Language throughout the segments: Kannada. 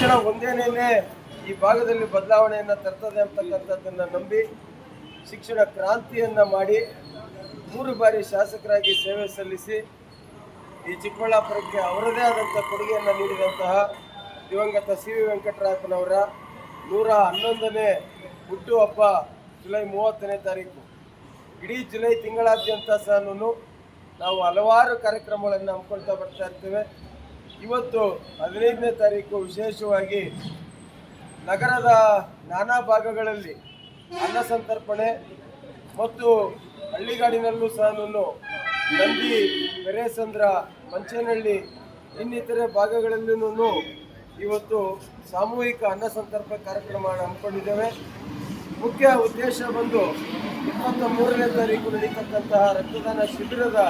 ಶಿಕ್ಷಣ ಒಂದೇನೇನೆ ಈ ಭಾಗದಲ್ಲಿ ಬದಲಾವಣೆಯನ್ನು ತರ್ತದೆ ಅಂತಕ್ಕಂಥದ್ದನ್ನು ನಂಬಿ ಶಿಕ್ಷಣ ಕ್ರಾಂತಿಯನ್ನು ಮಾಡಿ 3 ಬಾರಿ ಶಾಸಕರಾಗಿ ಸೇವೆ ಸಲ್ಲಿಸಿ ಈ ಚಿಕ್ಕಬಳ್ಳಾಪುರಕ್ಕೆ ಅವರದೇ ಆದಂಥ ಕೊಡುಗೆಯನ್ನು ನೀಡಿದಂತಹ ದಿವಂಗತ ಸಿ ವಿ ವೆಂಕಟರಾಯಪ್ಪನವರ 111ನೇ ಹುಟ್ಟುಹಬ್ಬ ಜುಲೈ 30ನೇ ತಾರೀಕು. ಇಡೀ ಜುಲೈ ತಿಂಗಳಾದ್ಯಂತ ಸಹ ನಾವು ಹಲವಾರು ಕಾರ್ಯಕ್ರಮಗಳನ್ನು ಹಮ್ಮಿಕೊಳ್ತಾ ಬರ್ತಾ ಇರ್ತೇವೆ. ಇವತ್ತು 15ನೇ ತಾರೀಕು ವಿಶೇಷವಾಗಿ ನಗರದ ನಾನಾ ಭಾಗಗಳಲ್ಲಿ ಅನ್ನ ಸಂತರ್ಪಣೆ ಮತ್ತು ಹಳ್ಳಿಗಾಡಿನಲ್ಲೂ ಸಹ ನಂದಿ, ಬೆರೇಸಂದ್ರ, ಮಂಚೇನಹಳ್ಳಿ ಇನ್ನಿತರೆ ಭಾಗಗಳಲ್ಲೂ ಇವತ್ತು ಸಾಮೂಹಿಕ ಅನ್ನ ಸಂತರ್ಪಣೆ ಕಾರ್ಯಕ್ರಮ ಹಮ್ಮಿಕೊಂಡಿದ್ದೇವೆ. ಮುಖ್ಯ ಉದ್ದೇಶ ಬಂದು 23ನೇ ತಾರೀಕು ನಡೀತಕ್ಕಂತಹ ರಕ್ತದಾನ ಶಿಬಿರದ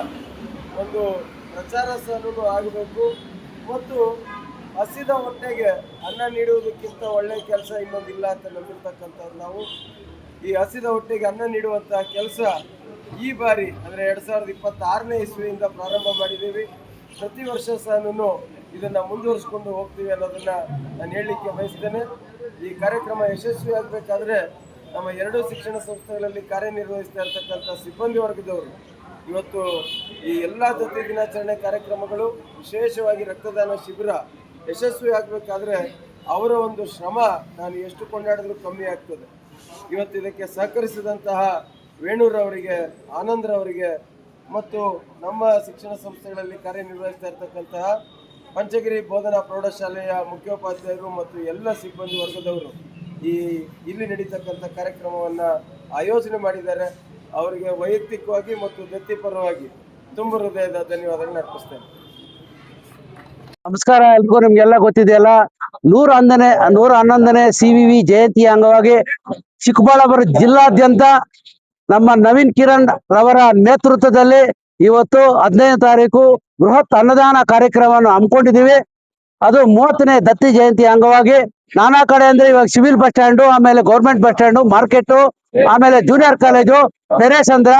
ಒಂದು ಪ್ರಚಾರ ಸಹ ಆಗಬೇಕು ಮತ್ತು ಹಸಿದ ಹೊಟ್ಟೆಗೆ ಅನ್ನ ನೀಡುವುದಕ್ಕಿಂತ ಒಳ್ಳೆಯ ಕೆಲಸ ಇನ್ನೊಂದಿಲ್ಲ ಅಂತ ನಂಬಿರ್ತಕ್ಕಂಥದ್ದು ನಾವು. ಈ ಹಸಿದ ಹೊಟ್ಟೆಗೆ ಅನ್ನ ನೀಡುವಂತಹ ಕೆಲಸ ಈ ಬಾರಿ ಅಂದರೆ 2026ನೇ ಇಸ್ವಿಯಿಂದ ಪ್ರಾರಂಭ ಮಾಡಿದ್ದೀವಿ. ಪ್ರತಿ ವರ್ಷ ಸಹ ಇದನ್ನು ಮುಂದುವರಿಸ್ಕೊಂಡು ಹೋಗ್ತೀವಿ ಅನ್ನೋದನ್ನು ನಾನು ಹೇಳಲಿಕ್ಕೆ ಬಯಸ್ತೇನೆ. ಈ ಕಾರ್ಯಕ್ರಮ ಯಶಸ್ವಿ ಆಗಬೇಕಾದ್ರೆ ನಮ್ಮ 2 ಶಿಕ್ಷಣ ಸಂಸ್ಥೆಗಳಲ್ಲಿ ಕಾರ್ಯನಿರ್ವಹಿಸ್ತಾ ಇರ್ತಕ್ಕಂಥ ಸಿಬ್ಬಂದಿ ವರ್ಗದವರು ಇವತ್ತು ಈ ಎಲ್ಲ ದತ್ತಿ ದಿನಾಚರಣೆ ಕಾರ್ಯಕ್ರಮಗಳು, ವಿಶೇಷವಾಗಿ ರಕ್ತದಾನ ಶಿಬಿರ ಯಶಸ್ವಿ ಆಗಬೇಕಾದ್ರೆ ಅವರ ಒಂದು ಶ್ರಮ ನಾನು ಎಷ್ಟು ಕೊಂಡಾಡಿದ್ರೂ ಕಮ್ಮಿ ಆಗ್ತದೆ. ಇವತ್ತು ಇದಕ್ಕೆ ಸಹಕರಿಸಿದಂತಹ ವೇಣೂರವರಿಗೆ, ಆನಂದ್ರವರಿಗೆ ಮತ್ತು ನಮ್ಮ ಶಿಕ್ಷಣ ಸಂಸ್ಥೆಗಳಲ್ಲಿ ಕಾರ್ಯನಿರ್ವಹಿಸ್ತಾ ಇರ್ತಕ್ಕಂತಹ ಪಂಚಗಿರಿ ಬೋಧನಾ ಪ್ರೌಢಶಾಲೆಯ ಮುಖ್ಯೋಪಾಧ್ಯಾಯರು ಮತ್ತು ಎಲ್ಲ ಸಿಬ್ಬಂದಿ ವರ್ಗದವರು ಇಲ್ಲಿ ನಡೀತಕ್ಕಂಥ ಕಾರ್ಯಕ್ರಮವನ್ನು ಆಯೋಜನೆ ಮಾಡಿದ್ದಾರೆ. ಅವರಿಗೆ ವೈಯಕ್ತಿಕವಾಗಿ ಮತ್ತು ದತ್ತಿಪರವಾಗಿ ತುಂಬ ಹೃದಯದ ಧನ್ಯವಾದಗಳನ್ನು ಅರ್ಪಿಸ್ತೇನೆ. ನಮಸ್ಕಾರ ಎಲ್ರಿಗೂ. ನಿಮ್ಗೆಲ್ಲ ಗೊತ್ತಿದೆಯಲ್ಲ, 111ನೇ CVV ಜಯಂತಿಯ ಅಂಗವಾಗಿ ಚಿಕ್ಕಬಳ್ಳಾಪುರ ಜಿಲ್ಲಾದ್ಯಂತ ನಮ್ಮ ನವೀನ್ ಕಿರಣ್ ರವರ ನೇತೃತ್ವದಲ್ಲಿ ಇವತ್ತು 15ನೇ ತಾರೀಕು ಬೃಹತ್ ಅನ್ನದಾನ ಕಾರ್ಯಕ್ರಮವನ್ನು ಹಮ್ಮಿಕೊಂಡಿದ್ದೀವಿ. ಅದು 30ನೇ ದತ್ತಿ ಜಯಂತಿ ಅಂಗವಾಗಿ ನಾನಾ ಕಡೆ ಅಂದ್ರೆ ಇವಾಗ ಸಿವಿಲ್ ಬಸ್ ಸ್ಟ್ಯಾಂಡು, ಆಮೇಲೆ ಗೌರ್ಮೆಂಟ್ ಬಸ್ ಸ್ಟ್ಯಾಂಡು, ಮಾರ್ಕೆಟು, ಆಮೇಲೆ ಜೂನಿಯರ್ ಕಾಲೇಜು, ಪೆರೇಸಂದ್ರ,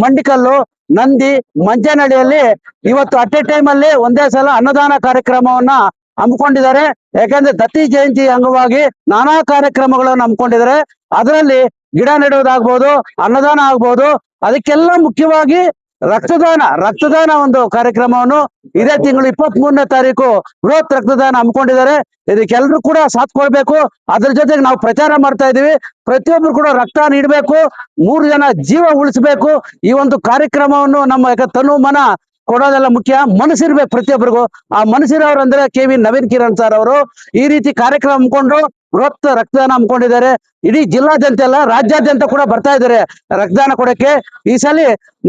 ಮಂಡಿಕಲ್ಲು, ನಂದಿ, ಮಂಚೇನಹಳ್ಳಿಯಲ್ಲಿ ಇವತ್ತು ಅಟ್ ಎ ಟೈಮ್ ಅಲ್ಲಿ ಒಂದೇ ಸಲ ಅನ್ನದಾನ ಕಾರ್ಯಕ್ರಮವನ್ನ ಹಮ್ಮಿಕೊಂಡಿದ್ದಾರೆ. ಯಾಕಂದ್ರೆ ದತ್ತಿ ಜಯಂತಿ ಅಂಗವಾಗಿ ನಾನಾ ಕಾರ್ಯಕ್ರಮಗಳನ್ನು ಹಮ್ಮಿಕೊಂಡಿದ್ದಾರೆ. ಅದರಲ್ಲಿ ಗಿಡ ನೆಡುವುದಾಗ್ಬೋದು, ಅನ್ನದಾನ ಆಗ್ಬೋದು, ಅದಕ್ಕೆಲ್ಲ ಮುಖ್ಯವಾಗಿ ರಕ್ತದಾನ ಒಂದು ಕಾರ್ಯಕ್ರಮವನ್ನು ಇದೇ ತಿಂಗಳು 23ನೇ ತಾರೀಕು ಬೃಹತ್ ರಕ್ತದಾನ ಹಮ್ಮಿಕೊಂಡಿದ್ದಾರೆ. ಇದಕ್ಕೆಲ್ಲರೂ ಕೂಡ ಸಾಥ್ ಕೊಡ್ಬೇಕು. ಅದ್ರ ಜೊತೆಗೆ ನಾವು ಪ್ರಚಾರ ಮಾಡ್ತಾ ಇದೀವಿ, ಪ್ರತಿಯೊಬ್ರು ಕೂಡ ರಕ್ತ ನೀಡಬೇಕು, 3 ಜನ ಜೀವ ಉಳಿಸಬೇಕು. ಈ ಒಂದು ಕಾರ್ಯಕ್ರಮವನ್ನು ನಮ್ಮ ತನು ಮನ ಕೊಡೋದೆಲ್ಲ ಮುಖ್ಯ, ಮನಸ್ಸಿರ್ಬೇಕು ಪ್ರತಿಯೊಬ್ಬರಿಗೂ. ಆ ಮನಸ್ಸಿರೋರು ಅಂದ್ರೆ KV ನವೀನ್ ಕಿರಣ್ ಸರ್ ಅವರು ಈ ರೀತಿ ಕಾರ್ಯಕ್ರಮ ಹಮ್ಮಿಕೊಂಡು ಬೃಹತ್ ರಕ್ತದಾನ ಹಮ್ಮಿಕೊಂಡಿದ್ದಾರೆ. ಇಡೀ ಜಿಲ್ಲಾದ್ಯಂತ ಅಲ್ಲ, ರಾಜ್ಯಾದ್ಯಂತ ಕೂಡ ಬರ್ತಾ ಇದ್ದಾರೆ ರಕ್ತದಾನ ಕೊಡಕ್ಕೆ. ಈ ಸಲ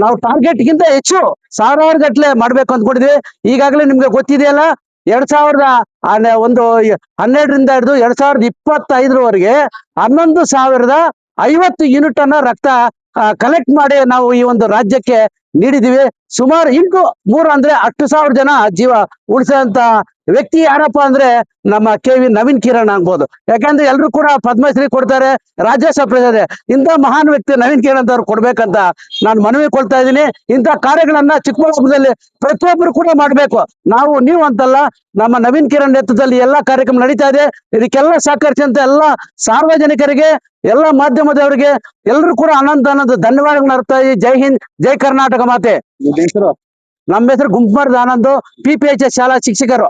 ನಾವು ಟಾರ್ಗೆಟ್ ಗಿಂತ ಹೆಚ್ಚು ಸಾವಿರಾರು ಗಟ್ಟಲೆ ಮಾಡ್ಬೇಕು ಅಂದ್ಕೊಂಡಿದ್ವಿ. ಈಗಾಗಲೇ ನಿಮ್ಗೆ ಗೊತ್ತಿದೆಯಲ್ಲ, 2012ರಿಂದ ಹಿಡಿದು 2025ರವರೆಗೆ 11,050 ಯೂನಿಟ್ ಅನ್ನ ರಕ್ತ ಕಲೆಕ್ಟ್ ಮಾಡಿ ನಾವು ಈ ಒಂದು ರಾಜ್ಯಕ್ಕೆ ನೀಡಿದೀವಿ. ಸುಮಾರು 3 ಅಂದ್ರೆ 10,000 ಜನ ಜೀವ ಉಳಿಸಂತ ವ್ಯಕ್ತಿ ಯಾರಪ್ಪ ಅಂದ್ರೆ ನಮ್ಮ KV ನವೀನ್ ಕಿರಣ್ ಆಗ್ಬೋದು. ಯಾಕಂದ್ರೆ ಎಲ್ರು ಕೂಡ ಪದ್ಮಶ್ರೀ ಕೊಡ್ತಾರೆ, ರಾಜ್ಯೋತ್ಸವ ಪ್ರಶಸ್ತಿ. ಇಂಥ ಮಹಾನ್ ವ್ಯಕ್ತಿ ನವೀನ್ ಕಿರಣ್ ಅಂತ ಅವ್ರು ಕೊಡ್ಬೇಕಂತ ನಾನು ಮನವಿ ಕೊಡ್ತಾ ಇದ್ದೀನಿ. ಇಂಥ ಕಾರ್ಯಗಳನ್ನ ಚಿಕ್ಕಬಳ್ಳಾಪುರದಲ್ಲಿ ಪ್ರತಿಯೊಬ್ಬರು ಕೂಡ ಮಾಡ್ಬೇಕು. ನೀವು ಅಂತಲ್ಲ, ನಮ್ಮ ನವೀನ್ ಕಿರಣ್ ನೇತೃತ್ವದಲ್ಲಿ ಎಲ್ಲಾ ಕಾರ್ಯಕ್ರಮ ನಡೀತಾ ಇದೆ. ಇದಕ್ಕೆಲ್ಲ ಸಹಕರಿಸಿದಂತ ಎಲ್ಲ ಸಾರ್ವಜನಿಕರಿಗೆ, ಎಲ್ಲ ಮಾಧ್ಯಮದವರಿಗೆ ಎಲ್ಲರೂ ಕೂಡ ಅನಂತ ಧನ್ಯವಾದಗಳನ್ನ ಅರ್ಥ. ಜೈ ಹಿಂದ್, ಜೈ ಕರ್ನಾಟಕ ಮಾತೆ. ನಮ್ಮ ಹೆಸರು ಗುಂಪಮರದ ಆನಂದ್, PPHS ಶಾಲಾ ಶಿಕ್ಷಕರು.